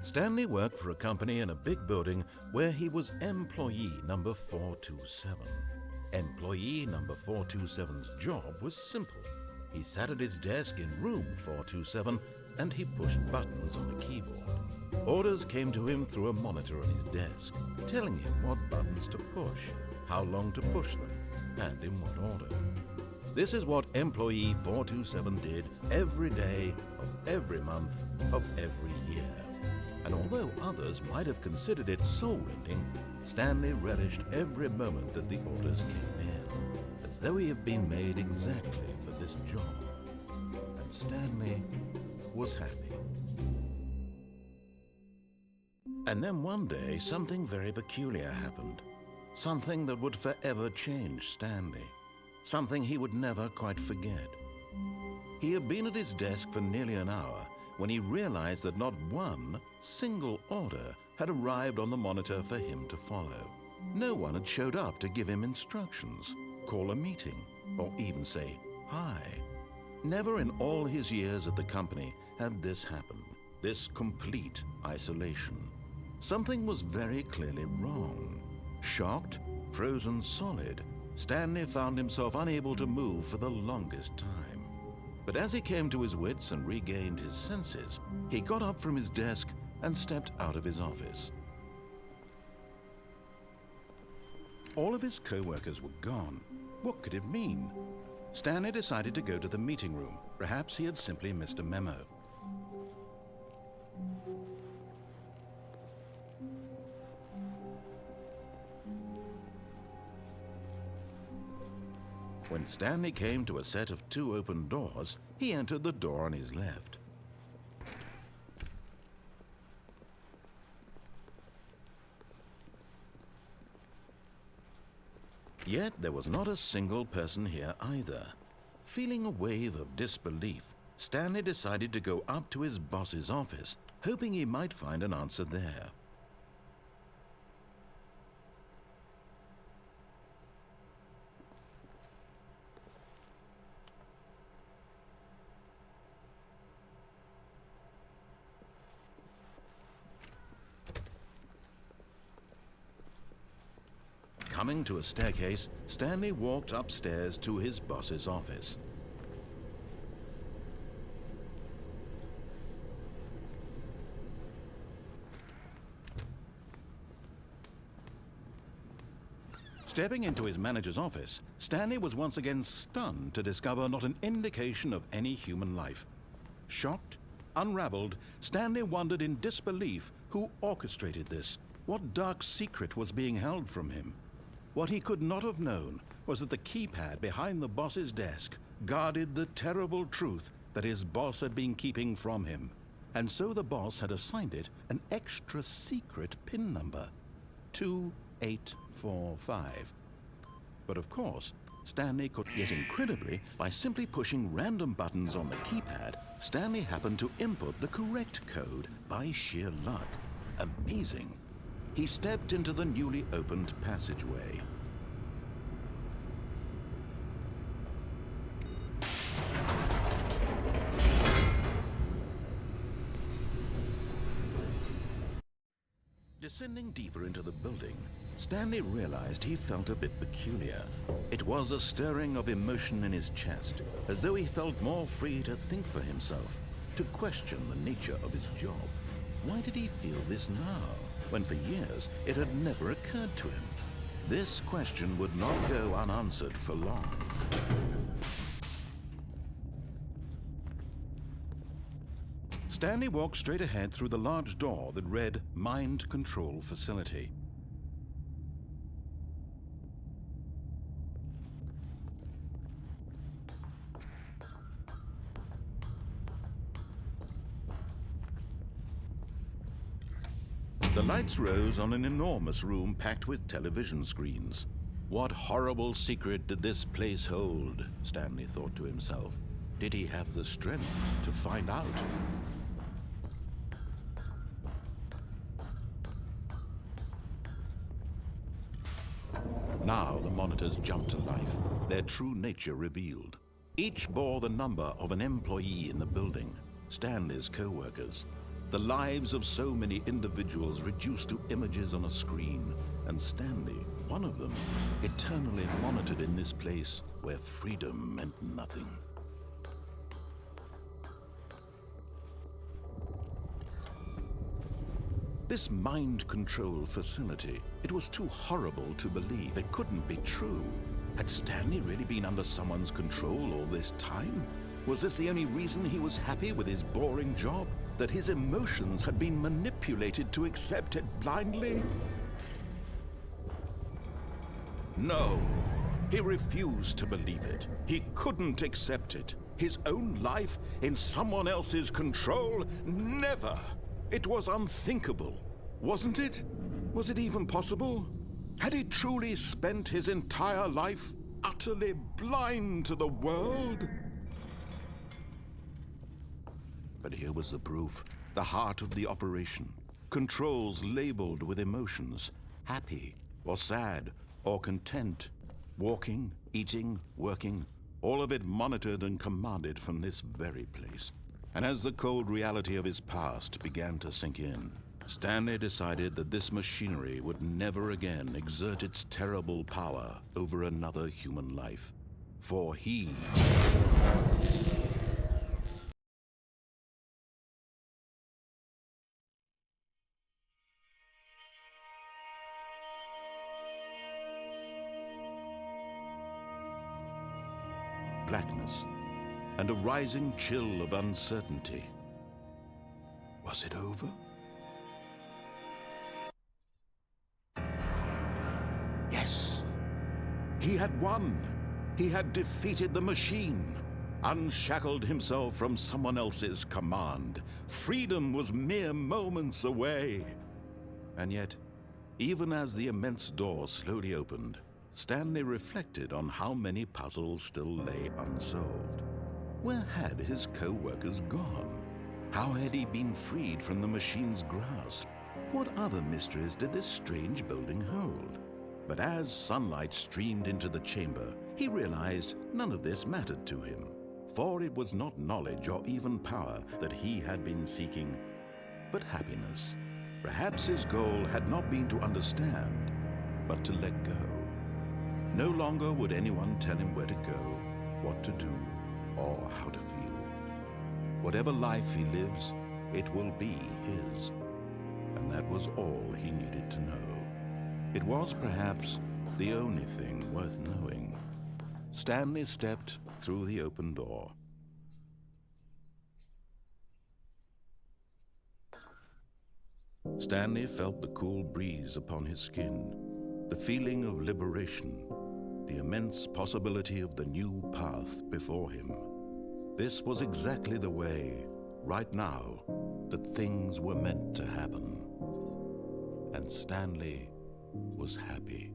Stanley worked for a company in a big building where he was employee number 427. Employee number 427's job was simple. He sat at his desk in room 427 and he pushed buttons on a keyboard. Orders came to him through a monitor on his desk, telling him what buttons to push, how long to push them, and in what order. This is what employee 427 did every day of every month of every year. And although others might have considered it soul-rending, Stanley relished every moment that the orders came in, as though he had been made exactly for this job. And Stanley was happy. And then one day, something very peculiar happened. Something that would forever change Stanley. Something he would never quite forget. He had been at his desk for nearly an hour when he realized that not one single order had arrived on the monitor for him to follow. No one had showed up to give him instructions, call a meeting, or even say hi. Never in all his years at the company had this happened, this complete isolation. Something was very clearly wrong. Shocked, frozen solid, Stanley found himself unable to move for the longest time. But as he came to his wits and regained his senses, he got up from his desk and stepped out of his office. All of his co-workers were gone. What could it mean? Stanley decided to go to the meeting room. Perhaps he had simply missed a memo. When Stanley came to a set of 2 open doors, he entered the door on his left. Yet there was not a single person here either. Feeling a wave of disbelief, Stanley decided to go up to his boss's office, hoping he might find an answer there. Coming to a staircase, Stanley walked upstairs to his boss's office. Stepping into his manager's office, Stanley was once again stunned to discover not an indication of any human life. Shocked, unraveled, Stanley wondered in disbelief who orchestrated this, what dark secret was being held from him. What he could not have known was that the keypad behind the boss's desk guarded the terrible truth that his boss had been keeping from him. And so the boss had assigned it an extra secret PIN number, 2845. But of course, Stanley could, yet incredibly, by simply pushing random buttons on the keypad, Stanley happened to input the correct code by sheer luck. Amazing. He stepped into the newly opened passageway. Descending deeper into the building, Stanley realized he felt a bit peculiar. It was a stirring of emotion in his chest, as though he felt more free to think for himself, to question the nature of his job. Why did he feel this now, when for years it had never occurred to him? This question would not go unanswered for long. Stanley walked straight ahead through the large door that read Mind Control Facility. The lights rose on an enormous room packed with television screens. What horrible secret did this place hold? Stanley thought to himself. Did he have the strength to find out? Now the monitors jumped to life, their true nature revealed. Each bore the number of an employee in the building, Stanley's co-workers. The lives of so many individuals reduced to images on a screen, and Stanley, one of them, eternally monitored in this place where freedom meant nothing. This mind control facility, it was too horrible to believe. It couldn't be true. Had Stanley really been under someone's control all this time? Was this the only reason he was happy with his boring job? That his emotions had been manipulated to accept it blindly? No, he refused to believe it. He couldn't accept it. His own life in someone else's control? Never! It was unthinkable, wasn't it? Was it even possible? Had he truly spent his entire life utterly blind to the world? But here was the proof, the heart of the operation. Controls labeled with emotions, happy or sad or content, walking, eating, working, all of it monitored and commanded from this very place. And as the cold reality of his past began to sink in, Stanley decided that this machinery would never again exert its terrible power over another human life. For he... blackness, and a rising chill of uncertainty. Was it over? Yes! He had won! He had defeated the machine, unshackled himself from someone else's command. Freedom was mere moments away. And yet, even as the immense door slowly opened, Stanley reflected on how many puzzles still lay unsolved. Where had his co-workers gone? How had he been freed from the machine's grasp? What other mysteries did this strange building hold? But as sunlight streamed into the chamber, he realized none of this mattered to him, for it was not knowledge or even power that he had been seeking, but happiness. Perhaps his goal had not been to understand, but to let go. No longer would anyone tell him where to go, what to do, or how to feel. Whatever life he lives, it will be his. And that was all he needed to know. It was perhaps the only thing worth knowing. Stanley stepped through the open door. Stanley felt the cool breeze upon his skin, the feeling of liberation, the immense possibility of the new path before him. This was exactly the way, right now, that things were meant to happen. And Stanley was happy.